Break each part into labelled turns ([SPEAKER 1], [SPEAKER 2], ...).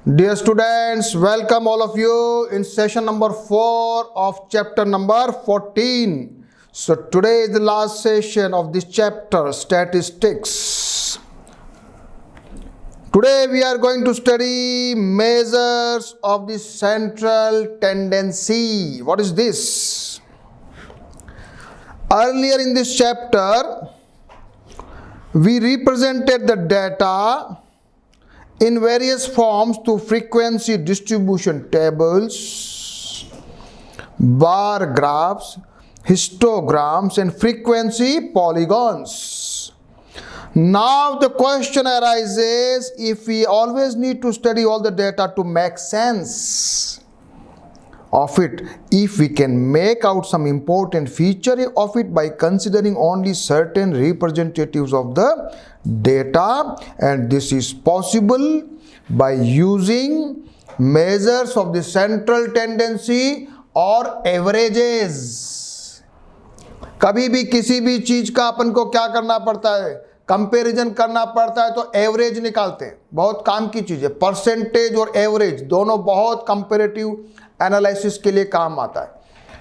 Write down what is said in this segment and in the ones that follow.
[SPEAKER 1] Dear students, welcome all of you in session number 4 of chapter number 14. So today is the last session of this chapter, statistics. Today we are going to study measures of the central tendency. What is this? Earlier in this chapter, we represented the data in various forms through frequency distribution tables, bar graphs, histograms, and frequency polygons. Now the question arises, if we always need to study all the data to make sense of it, if we can make out some important feature of it by considering only certain representatives of the data, and this is possible by using measures of the central tendency or averages. कभी भी किसी भी चीज का अपन को क्या करना पड़ता है, कंपैरिजन करना पड़ता है तो एवरेज निकालते हैं। बहुत काम की चीज है। परसेंटेज और एवरेज दोनों बहुत कंपैरेटिव एनालिसिस के लिए काम आता है।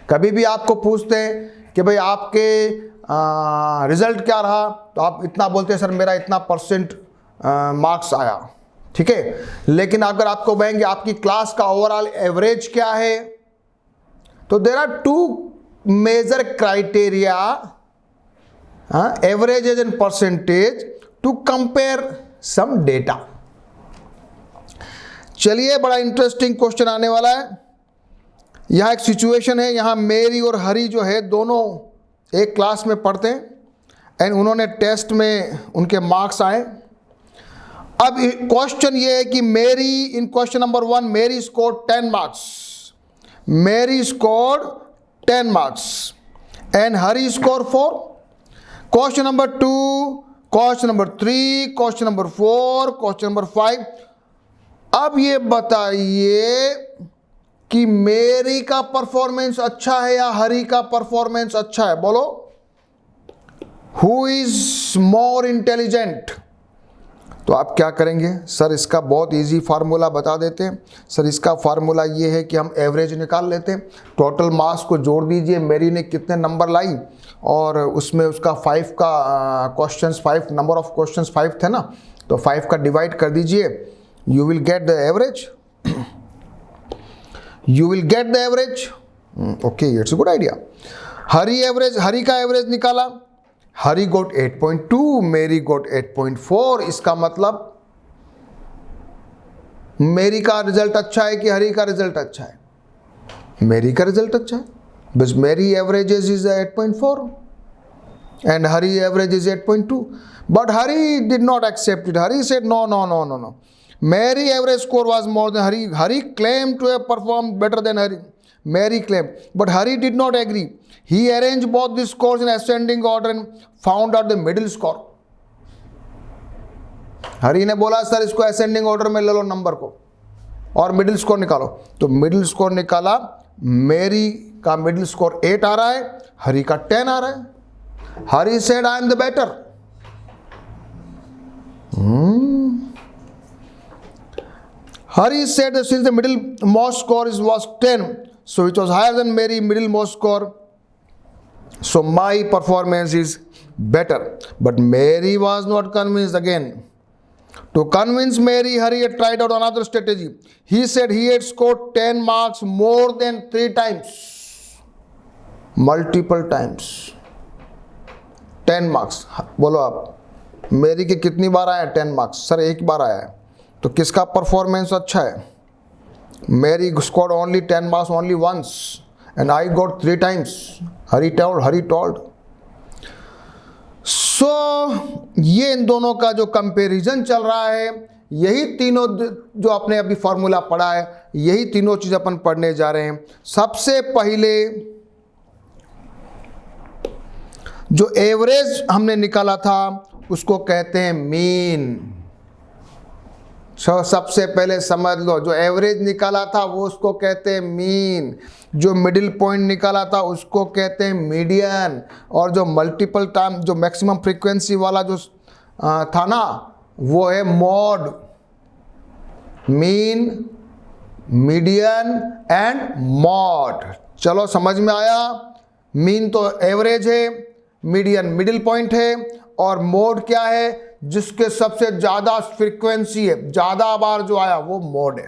[SPEAKER 1] कभी भी आपको पूछते हैं कि भाई आपके रिजल्ट क्या रहा, तो आप इतना बोलते हैं सर मेरा इतना परसेंट मार्क्स आया, ठीक है। लेकिन अगर आपको कहेंगे आपकी क्लास का ओवरऑल एवरेज क्या है, तो there are two major criteria, average and percentage, to compare some data. चलिए, बड़ा इंटरेस्टिंग क्वेश्चन आने वाला है। यहाँ एक सिचुएशन है, यहाँ मेरी और हरी जो है दोनों एक क्लास में पढ़ते हैं एंड उन्होंने टेस्ट में उनके मार्क्स आए। अब क्वेश्चन ये है कि मेरी, इन क्वेश्चन नंबर 1, मेरी स्कोर 10 मार्क्स, मेरी score 10 marks and Hari score 4। Question number 2, question number 3, question number 4, question number 5। अब ये बताइए कि मेरी का परफॉर्मेंस अच्छा है या हरी का परफॉर्मेंस अच्छा है, बोलो। Who is more intelligent? तो आप क्या करेंगे, सर इसका बहुत इजी फार्मूला बता देते हैं। सर इसका फार्मूला ये है कि हम एवरेज निकाल लेते हैं, टोटल मार्क्स को जोड़ दीजिए, मेरी ने कितने नंबर लाई और उसमें उसका 5 का क्वेश्चंस, 5 नंबर ऑफ क्वेश्चंस 5 थे ना, तो 5 का डिवाइड कर दीजिए, you will get the average. You will get the average. Okay, it's a good idea. हरी का एवरेज निकाला, हरी got 8.2, मेरी got 8.4। इसका मतलब मेरी का रिजल्ट अच्छा है कि हरी का रिजल्ट अच्छा है? मेरी का रिजल्ट अच्छा है, बस मेरी average is 8.4 and Hari average is 8.2, but Hari did not accept it. Hari said no. Mary average score was more than Hari. Hari claimed to have performed better than Hari. Mary claimed, but Hari did not agree. He arranged both the scores in ascending order and found out the middle score. Hari ने बोला sir इसको ascending order में ले लो number को और middle score निकालो। तो middle score निकाला, मेरी का मिडिल स्कोर 8 आ रहा है, हरी का 10 आ रहा है। हरी said I am the better. Hari said that since the middlemost score was 10, so it was higher than Mary middlemost score, so my performance is better. But Mary was not convinced again. To convince Mary, Hari had tried out another strategy. He said he had scored 10 marks more than 3 times. Multiple times. 10 marks. बोलो आप, मेरी के कितनी बार आया 10 marks? Sir एक बार आया है। तो किसका परफॉर्मेंस अच्छा है? Mary score only 10 marks only once and I got 3 times. Hari told. So ये इन दोनों का जो कंपैरिजन चल रहा है, यही तीनों जो आपने अभी फार्मूला पढ़ा है, यही तीनों चीज अपन पढ़ने जा रहे हैं। सबसे पहले जो एवरेज हमने निकाला था उसको कहते हैं मीन। सबसे पहले समझ लो, जो एवरेज निकाला था वो उसको कहते हैं मीन, जो मिडिल पॉइंट निकाला था उसको कहते हैं मीडियन, और जो मल्टीपल टाइम, जो मैक्सिमम फ्रीक्वेंसी वाला जो था ना, वो है mod. Mean, median and mod. चलो समझ में आया। मीन तो एवरेज है, मीडियन मिडिल पॉइंट है, और मोड क्या है? जिसके सबसे ज्यादा फ्रीक्वेंसी है, ज्यादा बार जो आया वो मोड है।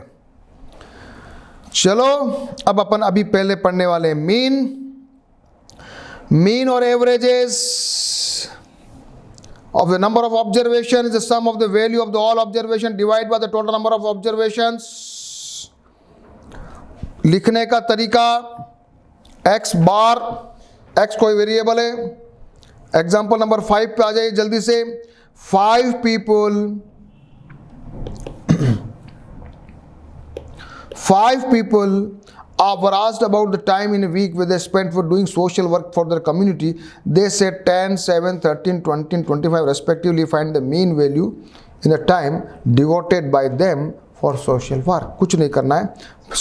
[SPEAKER 1] चलो अब अपन अभी पहले पढ़ने वाले हैं मीन और averages of the number of observations is the sum of the value of the all observation divided by the total number of observations। लिखने का तरीका, x बार, x कोई वेरिएबल है। एग्जाम्पल नंबर 5 पे आ जाइए जल्दी से। 5 people were asked about the time in a week where they spent for doing social work for their community. They said 10, 7, 13, 20 and 25 respectively. Find the mean value in the time devoted by them for social work। कुछ नहीं करना है,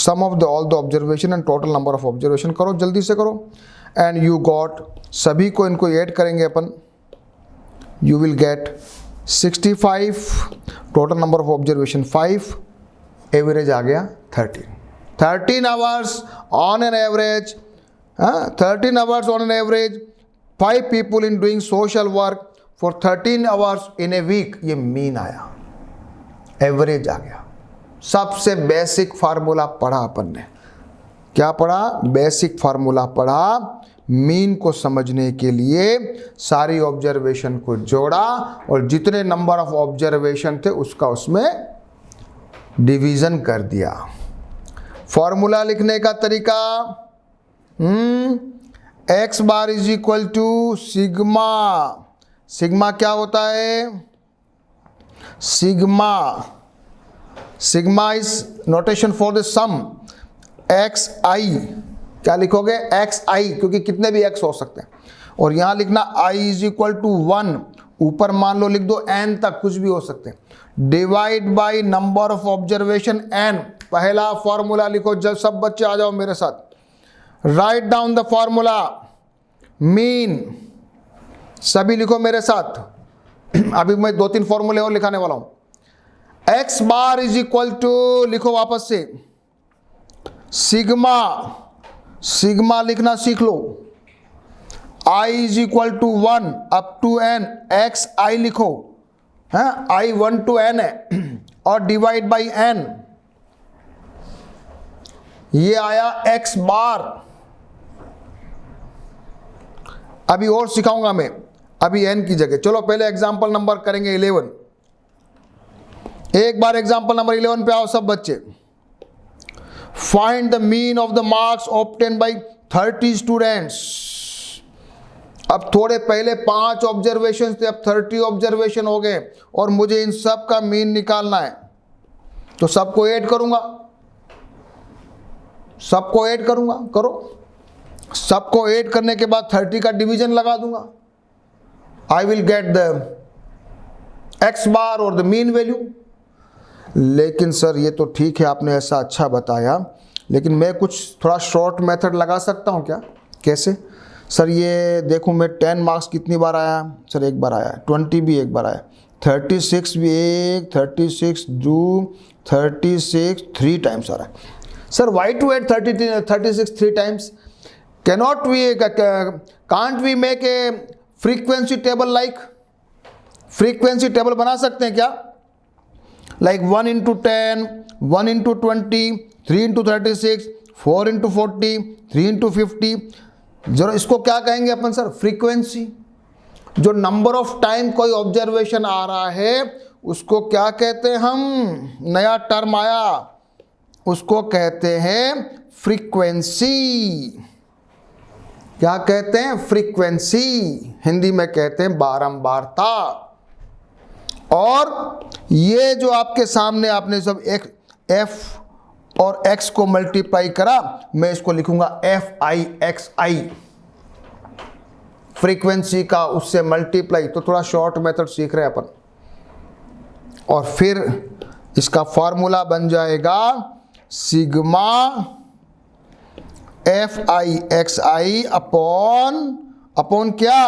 [SPEAKER 1] sum of all the observation and total number of observation करो, जल्दी से करो। And you got, सभी को इनको ऐड करेंगे अपन, you will get 65, total number of observation 5, average आ गया 13 hours on an average, 13 hours on an average, 5 people in doing social work for 13 hours in a week, ये मीन आया, average आ गया। सबसे बेसिक फार्मूला पढ़ा अपन ने, क्या पढ़ा? बेसिक फार्मूला पढ़ा। मीन को समझने के लिए सारी ऑब्जर्वेशन को जोड़ा और जितने नंबर ऑफ ऑब्जर्वेशन थे उसका उसमें डिवीजन कर दिया। फॉर्मूला लिखने का तरीका, X bar is equal to sigma. Sigma क्या होता है? Sigma is notation for the sum X I. क्या लिखोगे? एक्स आई, क्योंकि कितने भी एक्स हो सकते हैं। और यहां लिखना आई इज इक्वल टू 1, ऊपर मान लो लिख दो n तक, कुछ भी हो सकते हैं। Divide by number of observation n। पहला फॉर्मूला लिखो, जब सब बच्चे आ जाओ मेरे साथ। Write down the formula, mean, सभी लिखो मेरे साथ। अभी मैं 2-3 फॉर्मूले और लिखाने वाला हूं। X bar is equal to, लिखो वापस से, सिग्मा लिखना सीख लो। I is equal to 1 up to n, X I लिखो, है i 1 to n है, और डिवाइड बाई n, ये आया x बार। अभी और सिखाऊंगा मैं, अभी n की जगह। चलो पहले एग्जांपल नंबर करेंगे 11। एक बार एग्जांपल नंबर 11 पे आओ सब बच्चे। Find the mean of the marks obtain by 30 students. अब थोड़े पहले 5 ऑब्जर्वेशन थे, अब 30 ऑब्जर्वेशन हो गए और मुझे इन सब का मीन निकालना है। तो सबको ऐड करूंगा, करो। सबको ऐड करने के बाद 30 का डिवीजन लगा दूंगा। I will get the X bar और द मीन वैल्यू। लेकिन सर ये तो ठीक है, आपने ऐसा अच्छा बताया, लेकिन मैं कुछ थोड़ा शॉर्ट मेथड लगा सकता हूँ क्या? कैसे? सर ये देखूँ मैं 10 मार्क्स कितनी बार आया? सर एक बार आया। 20 भी एक बार आया। 36 भी 36 3 टाइम्स आ रहा है। Sir why to add 36 3 times? Can't we make a frequency table? Like frequency table बना सकते हैं क्या? Like 1 into 10, 1 into 20, 3 into 36, 4 into 40, 3 into 50। जरा इसको क्या कहेंगे अपन सर? फ्रीक्वेंसी। जो नंबर ऑफ टाइम कोई ऑब्जर्वेशन आ रहा है उसको क्या कहते हैं हम? नया टर्म आया, उसको कहते हैं फ्रीक्वेंसी। क्या कहते हैं? फ्रीक्वेंसी। हिंदी में कहते हैं बारंबारता। और ये जो आपके सामने आपने सब एफ और एक्स को मल्टीप्लाई करा, मैं इसको लिखूंगा FI फ्रीक्वेंसी का उससे मल्टीप्लाई। तो थोड़ा शॉर्ट मेथड सीख रहे हैं अपन। और फिर इसका फॉर्मूला बन जाएगा सिग्मा FI अपॉन क्या?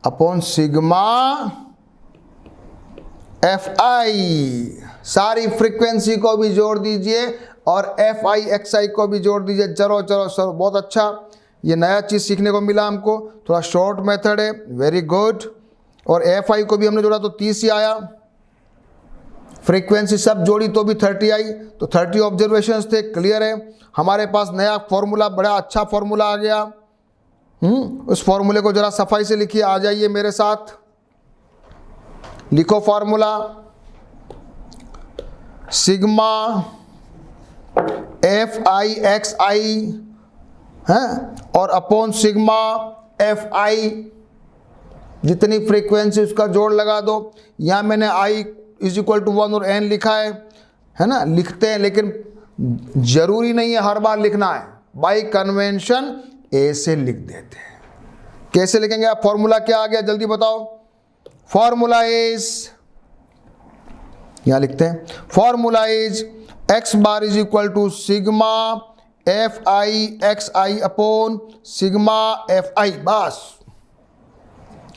[SPEAKER 1] अपॉन सिग्मा FI, सारी फ्रीक्वेंसी को भी जोड़ दीजिए और FI XI को भी जोड़ दीजिए। चलो चलो सर, बहुत अच्छा, ये नया चीज़ सीखने को मिला हमको, थोड़ा शॉर्ट मेथड है, वेरी गुड। और FI को भी हमने जोड़ा तो 30 ही आया, फ्रीक्वेंसी सब जोड़ी तो भी 30 आई, तो 30 ऑब्जर्वेशंस थे, क्लियर है। हमारे पास नया फॉर्मूला, बड़ा अच्छा फॉर्मूला आ गया। उस फॉर्मूले को जरा सफाई से लिखिए, आ जाइए मेरे साथ, लिखो फॉर्मूला, सिग्मा FI है और अपॉन सिग्मा FI, जितनी फ्रीक्वेंसी उसका जोड़ लगा दो। यहाँ मैंने I = 1 और n लिखा है ना, लिखते हैं, लेकिन जरूरी नहीं है हर बार लिखना है, बाई कन्वेंशन A से लिख देते हैं। कैसे लिखेंगे आप? फॉर्मूला क्या आ गया जल्दी बताओ। फॉर्मूला इज, यहां लिखते हैं, formula is x bar = sigma FI XI upon sigma FI, बस।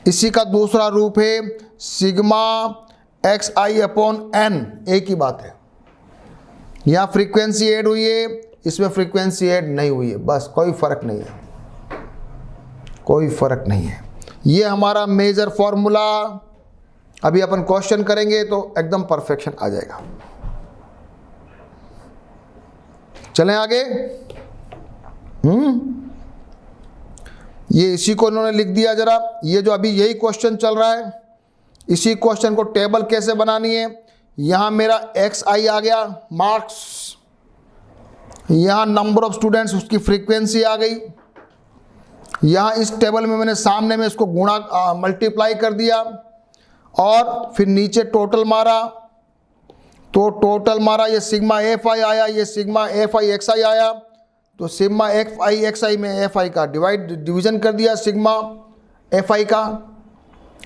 [SPEAKER 1] इसी का दूसरा रूप है सिग्मा XI अपॉन n, एक ही बात है। यहां फ्रीक्वेंसी ऐड हुई है, इसमें फ्रीक्वेंसी ऐड नहीं हुई है, बस, कोई फर्क नहीं है, कोई फर्क नहीं है। ये हमारा मेजर फॉर्मूला, अभी अपन क्वेश्चन करेंगे तो एकदम परफेक्शन आ जाएगा। चलें आगे। ये इसी को उन्होंने लिख दिया जरा, ये जो अभी यही क्वेश्चन चल रहा है, इसी क्वेश्चन को टेबल कैसे बनानी है। यहां मेरा XI आ गया, मार्क्स, यहां नंबर ऑफ स्टूडेंट्स, उसकी फ्रीक्वेंसी आ गई। यहाँ इस टेबल में मैंने सामने में इसको गुणा मल्टीप्लाई कर दिया और फिर नीचे टोटल मारा, तो टोटल मारा, ये सिग्मा FI आया, ये सिग्मा FI XI आया, तो सिग्मा FI XI में FI का डिवीजन कर दिया सिग्मा FI का।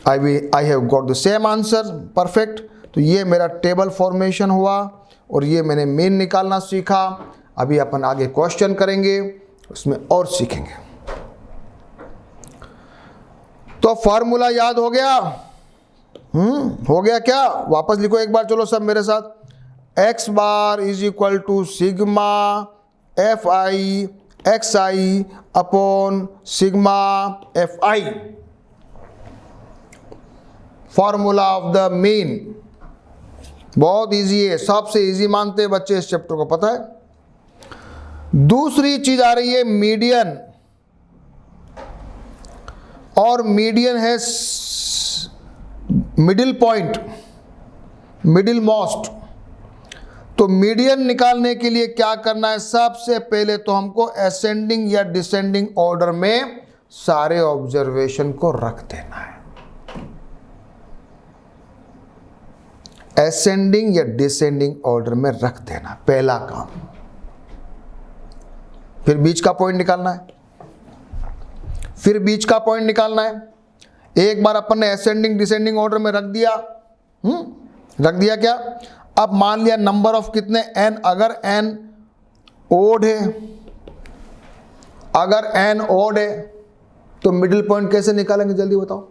[SPEAKER 1] I have got the same answer, perfect. तो ये मेरा टेबल फॉर्मेशन हुआ और ये मैंने मीन निकालना सीखा। अभी अपन आगे क्वेश्चन करेंगे, उसमें और सीखेंगे। तो फॉर्मूला याद हो गया? हो गया क्या? वापस लिखो एक बार, चलो सब मेरे साथ। x bar = sigma FI XI upon sigma FI, formula of the mean. बहुत इजी है, सबसे इजी मानते हैं बच्चे इस चैप्टर को, पता है। दूसरी चीज आ रही है मीडियन, और मीडियन है मिडिल पॉइंट, मिडिल मोस्ट। तो मीडियन निकालने के लिए क्या करना है? सबसे पहले तो हमको असेंडिंग या डिसेंडिंग ऑर्डर में सारे ऑब्जर्वेशन को रख देना है। असेंडिंग या डिसेंडिंग ऑर्डर में रख देना, पहला काम। फिर बीच का पॉइंट निकालना है, फिर बीच का पॉइंट निकालना है। एक बार अपन ने असेंडिंग डिसेंडिंग ऑर्डर में रख दिया, रख दिया क्या? अब मान लिया नंबर ऑफ कितने, n, अगर n ओड है, अगर n ओड है तो मिडिल पॉइंट कैसे निकालेंगे जल्दी बताओ।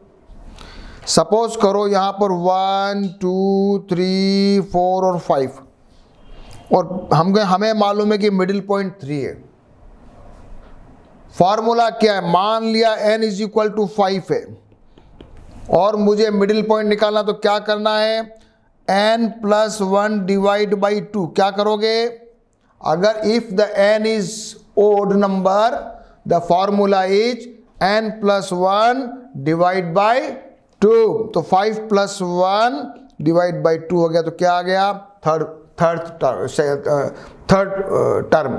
[SPEAKER 1] सपोज करो यहां पर 1 2 3 4 और 5, और हमें मालूम है कि मिडिल पॉइंट 3 है। फॉर्मूला क्या है? मान लिया n = 5 है और मुझे मिडिल पॉइंट निकालना, तो क्या करना है? n + 1 / 2। क्या करोगे? अगर if the n is odd number, the formula is n + 1 / 2। तो 5 + 1 / 2 हो गया, तो क्या आ गया? Third term.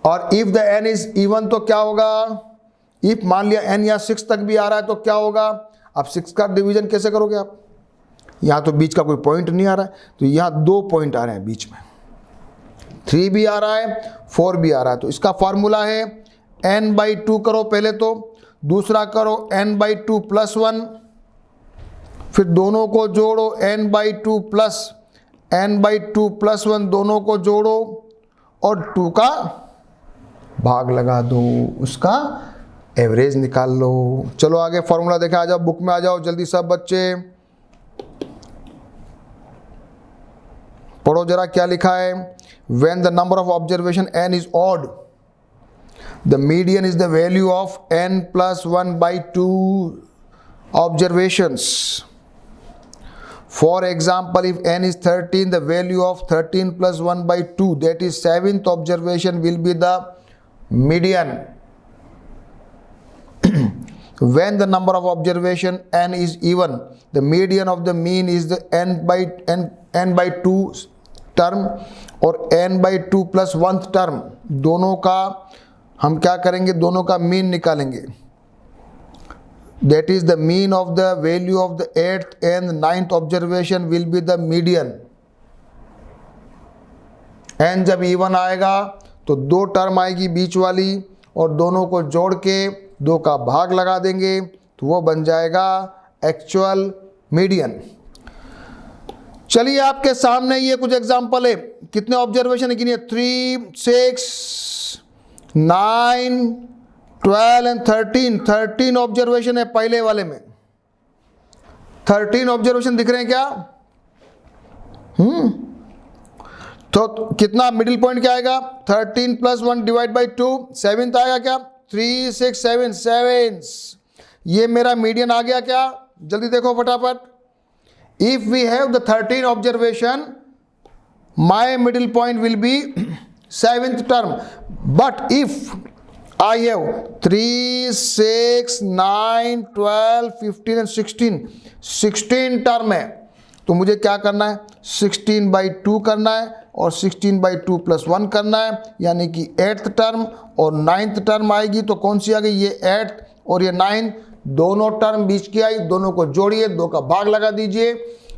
[SPEAKER 1] और if the n is even तो क्या होगा? इफ मान लिया n या 6 तक भी आ रहा है तो क्या होगा? अब 6 का डिवीजन कैसे करोगे आप? यहां तो बीच का कोई पॉइंट नहीं आ रहा है, तो यहां 2 पॉइंट आ रहे हैं बीच में, 3 भी आ रहा है, 4 भी आ रहा है। तो इसका फॉर्मूला है n/2 करो पहले, तो दूसरा करो n/2 + 1, फिर दोनों को जोड़ो n/2 + n/2 + 1, दोनों को जोड़ो और 2 का भाग लगा दो, उसका एवरेज निकाल लो। चलो आगे फॉर्मूला देखें, आ जाओ बुक में आ जाओ जल्दी सब बच्चे, पढ़ो जरा क्या लिखा है। When the number of observation n is odd, the median is the value of n plus 1/2 observations. For example, if n is 13, the value of 13 plus 1/2, that is 7th observation, will be the median. When the number of observation n is even, the median of the mean is the n by 2 term और n/2 plus 1th term, दोनों का हम क्या करेंगे, दोनों का mean निकालेंगे। That is the mean of the value of the 8th and 9th observation will be the median. n जब इवन आएगा तो दो टर्म आएगी बीच वाली और दोनों को जोड़ के 2 का भाग लगा देंगे तो वो बन जाएगा एक्चुअल मीडियन। चलिए आपके सामने ये कुछ एग्जांपल है, कितने ऑब्जर्वेशन गिनिए, 3, 6, 9, 12 एंड 13 ऑब्जर्वेशन है पहले वाले में। 13 ऑब्जर्वेशन दिख रहे हैं क्या? तो कितना मिडिल पॉइंट क्या आएगा, 13 plus 1 डिवाइड बाई 2, 7th आएगा क्या, 3, 6, 7, 7। ये मेरा मीडियन आ गया क्या? जल्दी देखो फटाफट। If we have the 13 observation, my middle point will be 7th term, but if I have 3, 6, 9, 12, 15 and 16 term है तो मुझे क्या करना है, 16/2 करना है और 16/2 plus 1 करना है, यानी कि 8th टर्म और 9th टर्म आएगी। तो कौन सी आ गई, ये 8th और ये 9, दोनों टर्म बीच की आई, दोनों को जोड़िए, 2 का भाग लगा दीजिए,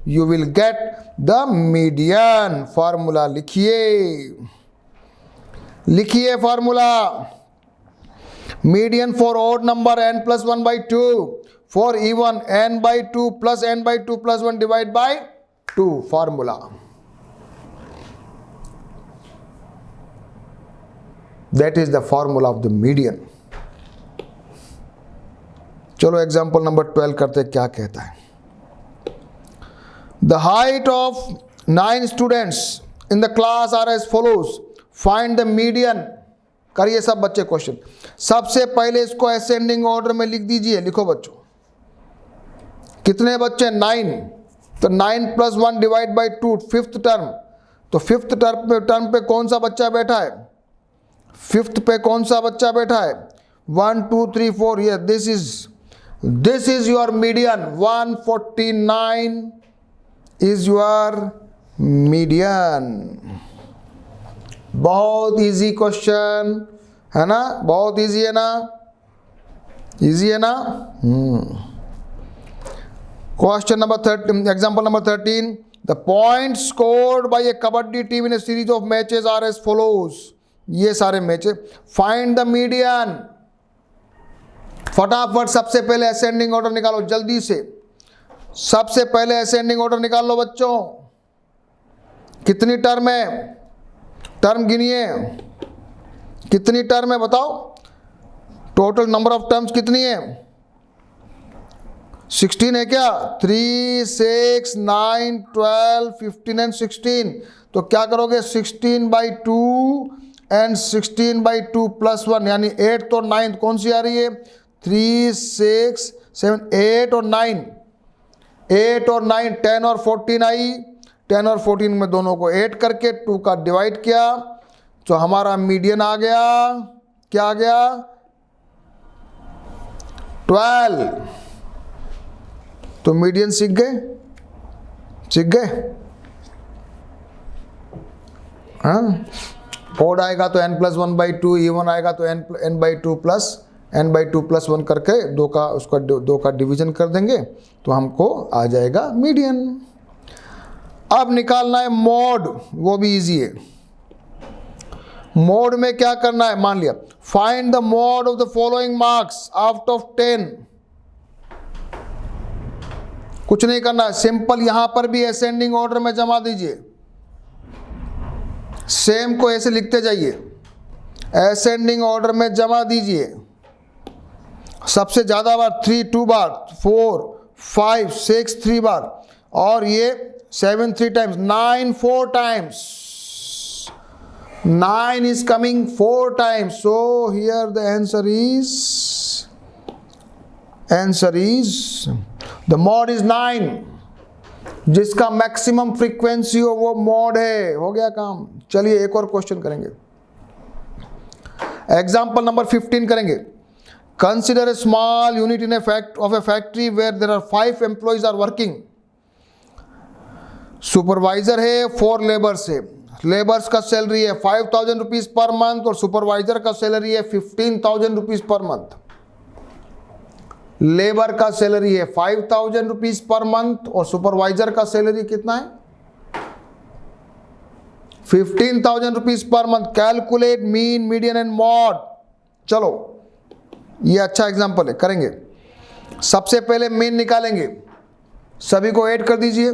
[SPEAKER 1] you will get the median. Formula लिखिए formula, median for odd number n plus 1/2, for even n/2 plus n/2 plus 1 divided by 2 formula. That is the formula of the median. चलो एग्जांपल नंबर 12 करते क्या कहता है। The height of 9 students in the class are as follows. Find the median. करिए सब बच्चे question. सबसे पहले इसको असेंडिंग ऑर्डर में लिख दीजिए, लिखो बच्चों। कितने बच्चे, 9, तो 9 plus 1 divide by 2, 5th term. तो 5th टर्म पे कौन सा बच्चा बैठा है, 5th पे कौन सा बच्चा बैठा है, 1, 2, 3, 4, ये this is your median. 149 is your median. बहुत इजी क्वेश्चन है ना, बहुत इजी है ना, इजी है ना। Question number 13, example number 13, the point scored by a kabaddi team in a series of matches are as follows. ये सारे मैचेस, फाइंड द मीडियन। फटाफट सबसे पहले असेंडिंग ऑर्डर निकालो जल्दी से, सबसे पहले असेंडिंग ऑर्डर निकाल लो बच्चों। कितनी टर्म है, टर्म गिनिए, कितनी टर्म है बताओ, टोटल नंबर ऑफ टर्म्स कितनी है, 16 है क्या, 3, 6, 9, 12, 15 एंड 16। तो क्या करोगे, 16/2 एंड 16/2 plus 1 यानी 8th और 9th कौन सी आ रही है, 3, 6, 7, 8 और 9, 8 और 9, 10 और 14 आई। 10 और 14 में दोनों को ऐड करके 2 का डिवाइड किया तो हमारा मीडियन आ गया, क्या आ गया, 12। तो मीडियन सीख गए हाँ। ओड आएगा तो n plus 1/2, इवन आएगा तो n/2 plus n/2 plus 1 करके 2 का डिवीजन कर देंगे तो हमको आ जाएगा मीडियन। अब निकालना है मोड, वो भी इजी है। मोड में क्या करना है, मान लिया find the mode of the following marks out of 10। कुछ नहीं करना है, सिंपल यहां पर भी असेंडिंग ऑर्डर में जमा दीजिए, सेम को ऐसे लिखते जाइए, असेंडिंग ऑर्डर में जमा दीजिए। सबसे ज़्यादा बार 3 2 बार, 4 5 6 3 बार, और ये 7 3 times, 9 4 times. 9 is coming 4 times. So here the answer is the mod is 9. जिसका मैक्सिमम फ्रीक्वेंसी हो वो मॉड है. हो गया काम. चलिए एक और क्वेश्चन करेंगे. एग्जाम्पल नंबर 15 करेंगे. Consider a small unit in of a factory where there are 5 employees are working. Supervisor है, 4 लेबर्स है. लेबर्स का सैलरी है 5,000 रुपीज पर मंथ और सुपरवाइजर का सैलरी है 15,000 रुपीज पर मंथ. लेबर का सैलरी है 5,000 रुपीज पर मंथ और सुपरवाइजर का सैलरी कितना है? 15,000 rupees per month. Calculate mean, median and mod. चलो ये अच्छा एग्जांपल है, करेंगे. सबसे पहले मीन निकालेंगे. सभी को ऐड कर दीजिए.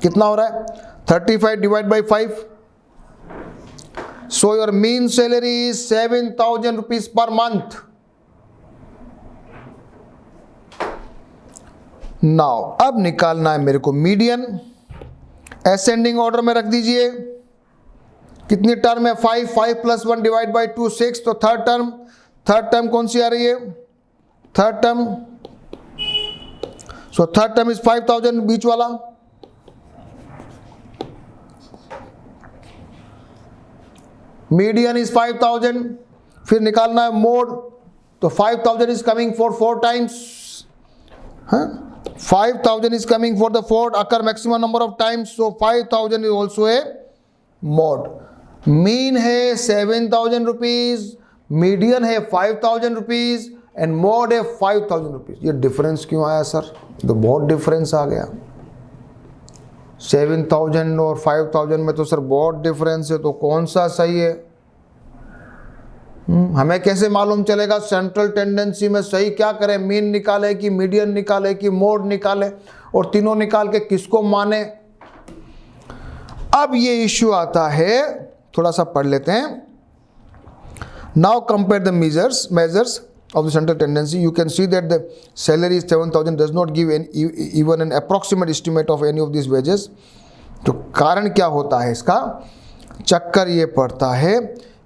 [SPEAKER 1] कितना हो रहा है? 35 divide by 5. So your mean salary is 7,000 rupees per month. Now अब निकालना है मेरे को मीडियन. असेंडिंग ऑर्डर में रख दीजिए. कितनी टर्म है? 5 5 प्लस 1 डिवाइड बाई 2 6. तो थर्ड टर्म कौन सी आ रही है? Third term. So third term is 5,000 बीच वाला. Median is 5,000. फिर निकालना है मोड. तो 5,000 is coming for 4 times. 5,000 is coming for the fourth occur maximum number of times. So 5,000 is also a mod. Mean है 7,000 rupees, median है 5,000 rupees and mod है 5,000 rupees. ये difference क्यों आया सर? तो बहुत डिफरेंस आ गया. 7,000 और 5,000 में तो सर बहुत डिफरेंस है. तो कौन सा सही है? हमें कैसे मालूम चलेगा? सेंट्रल टेंडेंसी में सही क्या करें? मीन निकाले कि मीडियन निकाले कि मोड निकाले, और तीनों निकाल के किसको माने? अब ये इश्यू आता है, थोड़ा सा पढ़ लेते हैं. Now compare the measures of the central tendency. You can see that the salary is 7,000 does not give even an approximate estimate of any of these wages. तो कारण क्या होता है इसका? चक्कर ये पड़ता है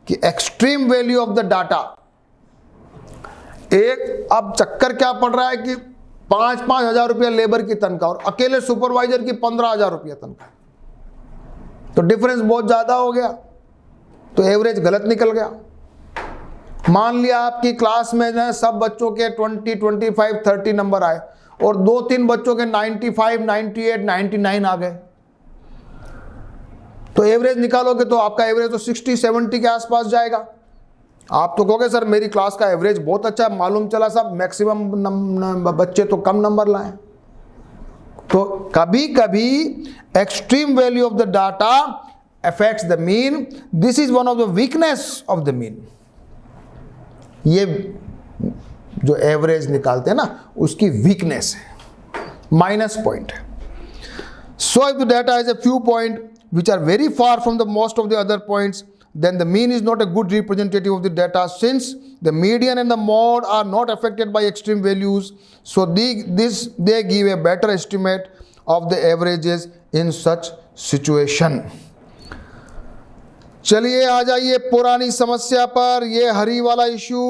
[SPEAKER 1] कि extreme value of the data. अब चक्कर क्या पड़ रहा है कि 5-5 हजार रुपया लेबर की तनख्वाह और अकेले सुपरवाइजर की 15,000 रुपया तनख्वाह. तो डिफरेंस बहुत ज्यादा हो गया. तो एवरेज गलत निकल गया. मान लिया आपकी क्लास में जो है सब बच्चों के 20, 25, 30 नंबर आए और 2-3 बच्चों के 95, 98, 99 आ गए. तो एवरेज निकालोगे तो आपका एवरेज तो 60-70 के आसपास जाएगा. आप तो कहोगे सर मेरी क्लास का एवरेज बहुत अच्छा है, मालूम चला सब मैक्सिमम बच्चे तो कम नंबर लाए. तो कभी कभी extreme value of the data affects the mean. This is one of the weakness of the mean. ये जो एवरेज निकालते हैं ना उसकी वीकनेस है, माइनस पॉइंट है. So if the data is a few point which are very far from the most of the other points, then the mean is not a good representative of the data, since the median and the mode are not affected by extreme values. So they give a better estimate of the averages in such situation. चलिए आ जाइए पुरानी समस्या पर. ये हरी वाला issue.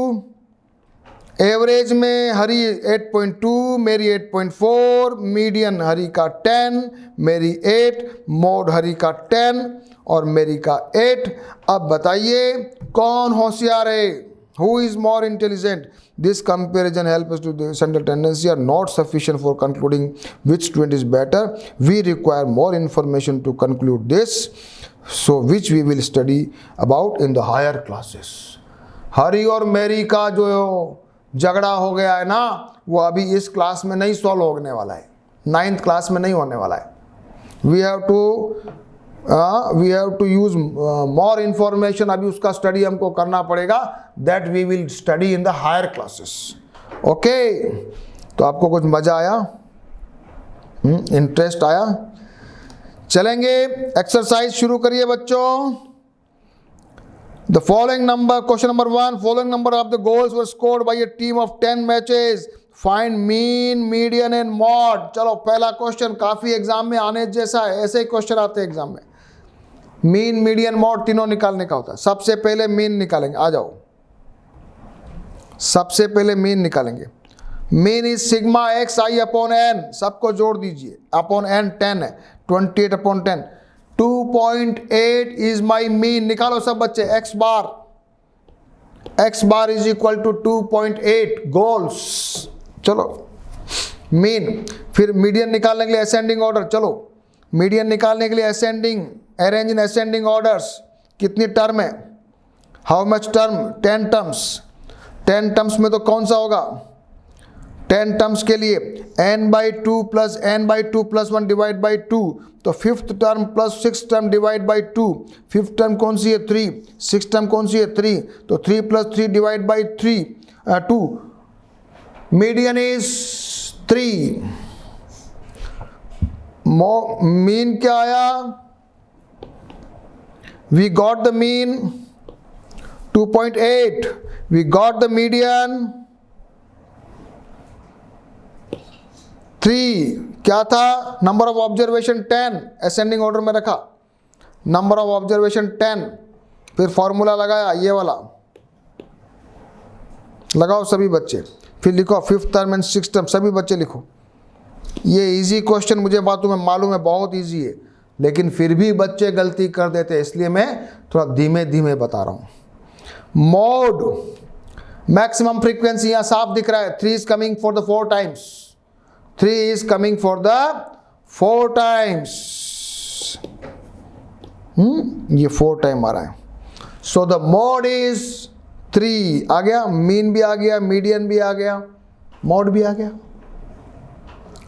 [SPEAKER 1] Average में हरी 8.2, मेरी 8.4, median हरी का 10, मेरी 8, मोड हरी का 10 और मेरी का 8. अब बताइए कौन होशियार है? Who is more intelligent? This comparison help us to the central tendency are not sufficient for concluding which student is better. We require more information to conclude this, so which we will study about in the higher classes. Hari और Mary का जो झगड़ा हो गया है ना, वो अभी इस क्लास में नहीं सॉल्व होने वाला है, 9th क्लास में नहीं होने वाला है. We have to use more information. अभी उसका स्टडी हमको करना पड़ेगा. That we will study in the higher classes. Okay, तो आपको कुछ मजा आया, इंटरेस्ट आया? चलेंगे, एक्सरसाइज शुरू करिए बच्चों. The following number, question number 1, following number of the goals were scored by a team of 10 matches. Find mean, median and mod. चलो पहला क्वेश्चन काफी एग्जाम में आने जैसा है, ऐसे ही क्वेश्चन आते हैं एग्जाम में. मीन, मीडियन, मॉड तीनों निकालने का होता है. सबसे पहले मीन निकालेंगे, आ जाओ. सबसे पहले मीन निकालेंगे. Mean is sigma X I upon N, सबको जोड़ दीजिए. अपॉन एन 10 है, 28 अपॉन 10. 2.8 is my mean. निकालो सब बच्चे. X bar is equal to 2.8 goals. चलो मीन. फिर मीडियन निकालने के लिए असेंडिंग ऑर्डर. चलो मीडियन निकालने के लिए ascending, arrange in ascending orders. कितनी टर्म है? How much term? 10 terms. 10 terms में तो कौन सा होगा? 10 टर्म्स के लिए n/2 plus n/2 plus 1 divide by 2. तो fifth term plus 6 term divide by 2. Fifth term कौन सी है? 3. 6 टर्म कौन सी है? 3. तो 3 plus 3 divide by 2. Median is 3. Mean क्या आया? We got the mean 2.8. We got the median 3. क्या था? Number of observation 10. Ascending order में रखा. Number of observation 10. फिर फॉर्मूला लगाया ये वाला. लगाओ सभी बच्चे. फिर लिखो fifth term and six term. सभी बच्चे लिखो. ये इजी क्वेश्चन मुझे मालूम है, बहुत इजी है, लेकिन फिर भी बच्चे गलती कर देते हैं, इसलिए मैं थोड़ा धीमे धीमे बता रहा हूँ. मोड मैक्सिमम फ्रीक्वेंसी यहाँ साफ दिख रहा है. 3 is coming for the 4 times. 3 is coming for the 4 times. ये 4 टाइम आ रहा है. So the mode is 3. आ गया. मीन भी आ गया, मीडियन भी आ गया, मॉड भी आ गया.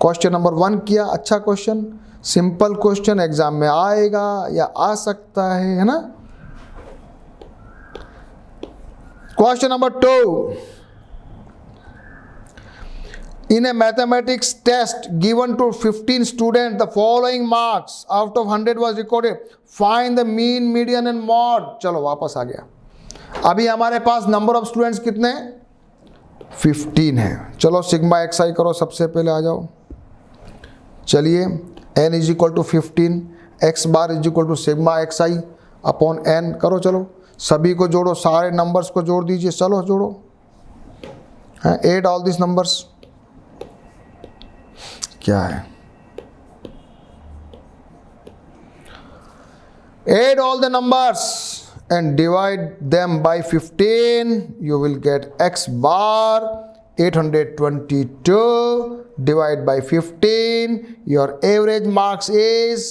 [SPEAKER 1] क्वेश्चन नंबर 1 किया. अच्छा क्वेश्चन, सिंपल क्वेश्चन, एग्जाम में आएगा या आ सकता है ना. Question number 2. In a mathematics test given to 15 students, the following marks out of 100 was recorded. Find the mean, median and mod. चलो वापस आ गया. अभी हमारे पास नंबर ऑफ स्टूडेंट्स कितने? 15 है. चलो सिग्मा एक्स आई करो. सबसे पहले आ जाओ. चलिए n is equal to 15, X bar is equal to sigma X I upon n करो. चलो सभी को जोड़ो, सारे नंबर्स को जोड़ दीजिए. चलो जोड़ो. Add all this numbers. क्या है? Add all the numbers and divide them by 15. You will get x bar 822 divided by 15. Your average marks is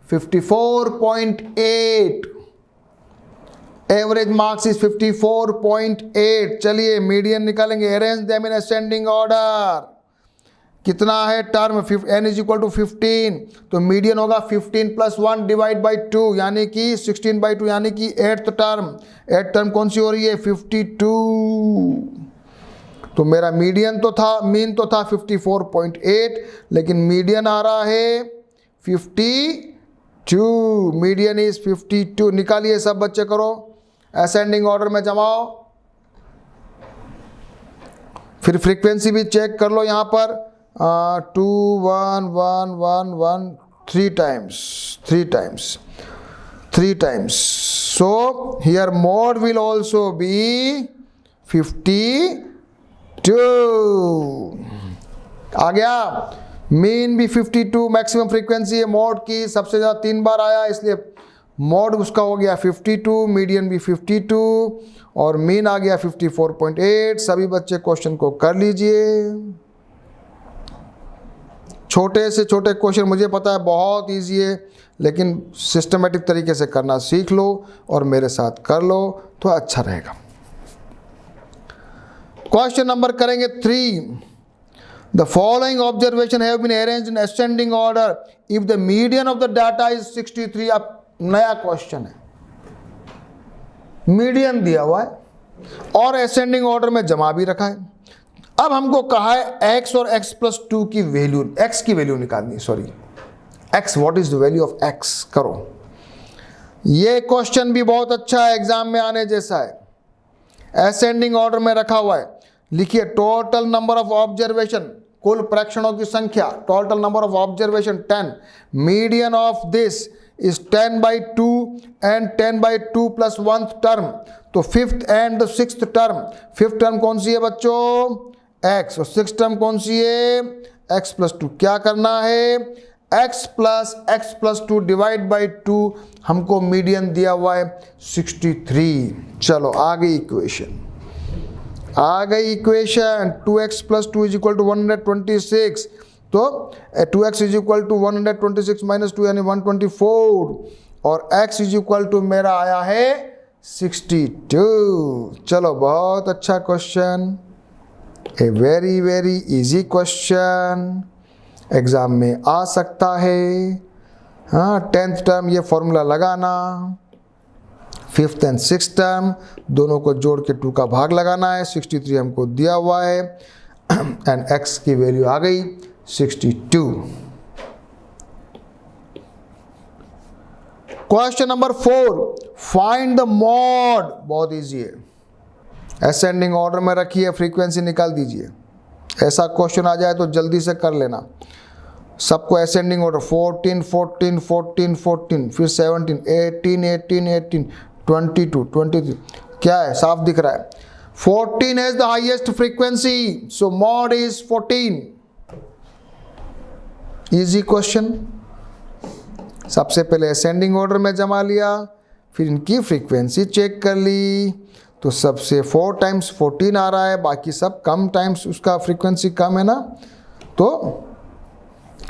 [SPEAKER 1] 54.8. Average marks is 54.8. चलिए मीडियन निकालेंगे. Arrange them in ascending order. कितना है term? n is equal to 15. तो median होगा 15 plus 1 divide by 2 यानी कि 16/2 यानी कि 8th टर्म. 8th टर्म कौन सी हो रही है? 52. तो मेरा मीडियन तो था, मीन तो था 54.8, लेकिन मीडियन आ रहा है 52. Median is 52. निकालिए सब बच्चे करो. असेंडिंग ऑर्डर में जमाओ. फिर फ्रीक्वेंसी भी चेक कर लो. यहाँ पर 2 1 1 1 1 3 times. So here mod will also be 52. आ गया. मीन भी 52 मैक्सिमम फ्रीक्वेंसी है मोड की, सबसे ज़्यादा 3 बार आया, इसलिए मोड उसका हो गया 52. मीडियन भी 52 और मीन आ गया 54.8. सभी बच्चे क्वेश्चन को कर लीजिए. छोटे से छोटे क्वेश्चन मुझे पता है बहुत इजी है, लेकिन सिस्टमेटिक तरीके से करना सीख लो और मेरे साथ कर लो तो अच्छा रहेगा. क्वेश्चन नंबर करेंगे 3. The following observation have been arranged in ascending order if the median of the data is 63. अब नया क्वेश्चन है, मीडियन दिया हुआ है और असेंडिंग ऑर्डर में जमा भी रखा है. अब हमको कहा है x और x प्लस 2 की वैल्यू, x की वैल्यू निकालनी. Sorry, x, what is the value of x करो. ये क्वेश्चन भी बहुत अच्छा है, एग्जाम में आने जैसा है। असेंडिंग ऑर्डर में रखा हुआ है। लिखिए टोटल नंबर ऑफ ऑब्जर्वेशन, कुल प्रेक्षणों की संख्या, total number of observation 10, median of this is 10/2 and 10/2 plus 1th term. तो 5th and 6th term, 5th term कौन सी है बच्चों? x, और 6th टर्म कौन सी है? x+2। क्या करना है? x+2 डिवाइड बाई 2, हमको मीडियन दिया हुआ है 63। चलो आ गई equation, 2x+2 is equal to 126। तो 2x is equal to 126 minus 2 यानी 124, और x इज इक्वल टू मेरा आया है 62। चलो बहुत अच्छा question, a very very easy question, exam में आ सकता है। हाँ, 10th टर्म ये फॉर्मूला लगाना, 5th एंड 6th टर्म दोनों को जोड़ के 2 का भाग लगाना है। 63 हमको दिया हुआ है एंड x की वैल्यू आ गई 62। Question number 4, find the mod. बहुत इजी है, असेंडिंग ऑर्डर में रखिए, फ्रीक्वेंसी निकाल दीजिए। ऐसा क्वेश्चन आ जाए तो जल्दी से कर लेना। सबको असेंडिंग ऑर्डर 14 14 14 14, फिर 17 18 18 18 22 23। क्या है? साफ दिख रहा है। 14 has the highest frequency, so mod is 14। Easy question. सबसे पहले असेंडिंग ऑर्डर में जमा लिया, फिर इनकी फ्रीक्वेंसी चेक कर ली, तो सबसे 4 टाइम्स 14 आ रहा है, बाकी सब कम टाइम्स उसका फ्रीक्वेंसी कम है ना, तो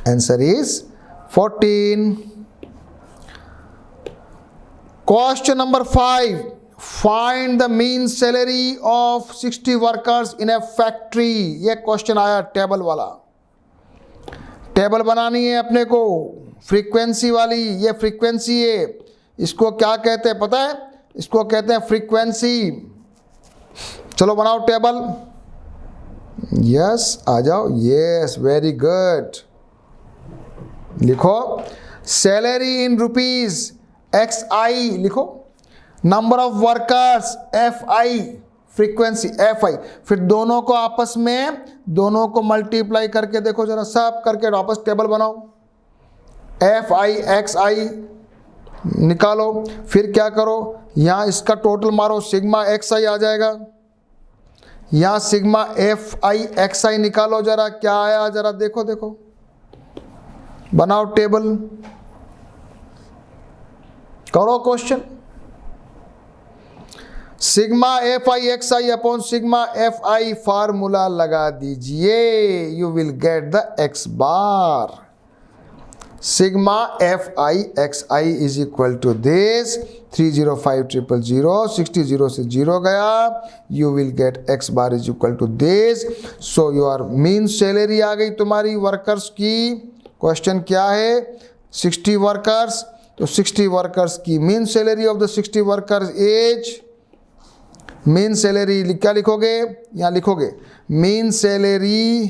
[SPEAKER 1] answer is 14। Question number 5, find the mean salary of 60 workers in A factory. ये क्वेश्चन आया टेबल वाला। टेबल बनानी है अपने को, फ्रीक्वेंसी वाली। ये फ्रीक्वेंसी है, इसको क्या कहते हैं पता है? इसको कहते हैं फ्रीक्वेंसी। चलो बनाओ टेबल। यस, आ जाओ। Yes, very good. लिखो सैलरी इन रुपीज XI, लिखो number of workers FI, frequency FI। फिर दोनों को आपस में, दोनों को मल्टीप्लाई करके देखो जरा, सब करके वापस टेबल बनाओ। FI XI निकालो, फिर क्या करो, यहाँ इसका टोटल मारो, सिग्मा XI आ जाएगा। यहाँ सिग्मा FI XI निकालो, जरा क्या आया, जरा देखो देखो, बनाओ टेबल, करो question. Sigma FI XI upon sigma FI formula लगा दीजिए, you will get the x bar. Sigma FI XI is equal to this 305,000, 60 0 से 0 गया, you will get x bar is equal to this. So your mean salary आ गई तुम्हारी workers की। Question क्या है? 60 वर्कर्स, तो 60 वर्कर्स की mean salary of the 60 workers is, mean salary क्या लिखोगे? यहाँ लिखोगे mean salary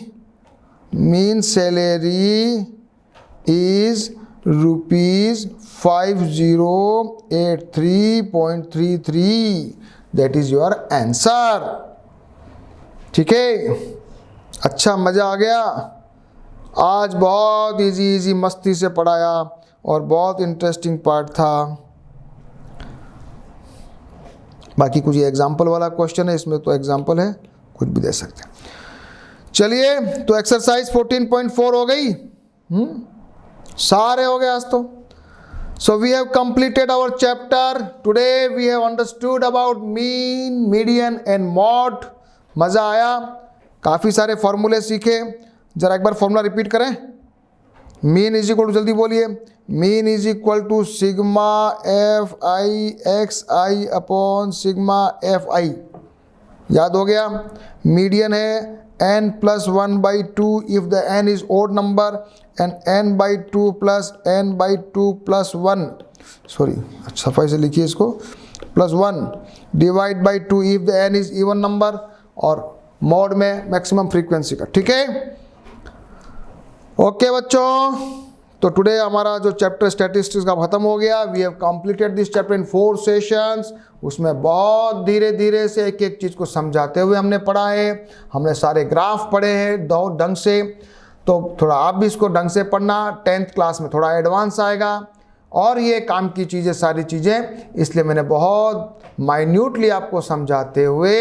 [SPEAKER 1] is ₹5083.33। That is your answer. ठीक है, अच्छा, मजा आ गया। आज बहुत इजी मस्ती से पढ़ाया और बहुत इंटरेस्टिंग पार्ट था। बाकी कुछ एग्जाम्पल वाला क्वेश्चन है, इसमें तो एग्जाम्पल है, कुछ भी दे सकते हैं। चलिए, तो एक्सरसाइज 14.4 हो गई। सारे हो गए आज तो। So we have completed our chapter today. We have understood about mean, median and mode. मज़ा आया, काफ़ी सारे फॉर्मूले सीखे। जरा एक बार फॉर्मूला रिपीट करें। मीन इज इक्वल टू, जल्दी बोलिए, mean is equal to sigma FI XI upon sigma FI। याद हो गया। मीडियन है n+1/2 if the n is odd number and n/2 plus n/2 plus 1, sorry सफाई से लिखिए इसको, +1 divide by 2 if the n is even number, और mod में मैक्सिमम फ्रीक्वेंसी का। ठीक है, ओके बच्चों, तो टुडे हमारा जो चैप्टर स्टैटिस्टिक्स का ख़त्म हो गया। We have completed this chapter in 4 sessions. उसमें बहुत धीरे धीरे से एक एक चीज़ को समझाते हुए हमने पढ़ा है। हमने सारे ग्राफ पढ़े हैं दो ढंग से, तो थोड़ा आप भी इसको ढंग से पढ़ना। 10th क्लास में थोड़ा एडवांस आएगा और ये काम की चीज़ें सारी चीज़ें, इसलिए मैंने बहुत माइन्यूटली आपको समझाते हुए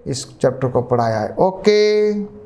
[SPEAKER 1] इस चैप्टर को पढ़ाया है। ओके।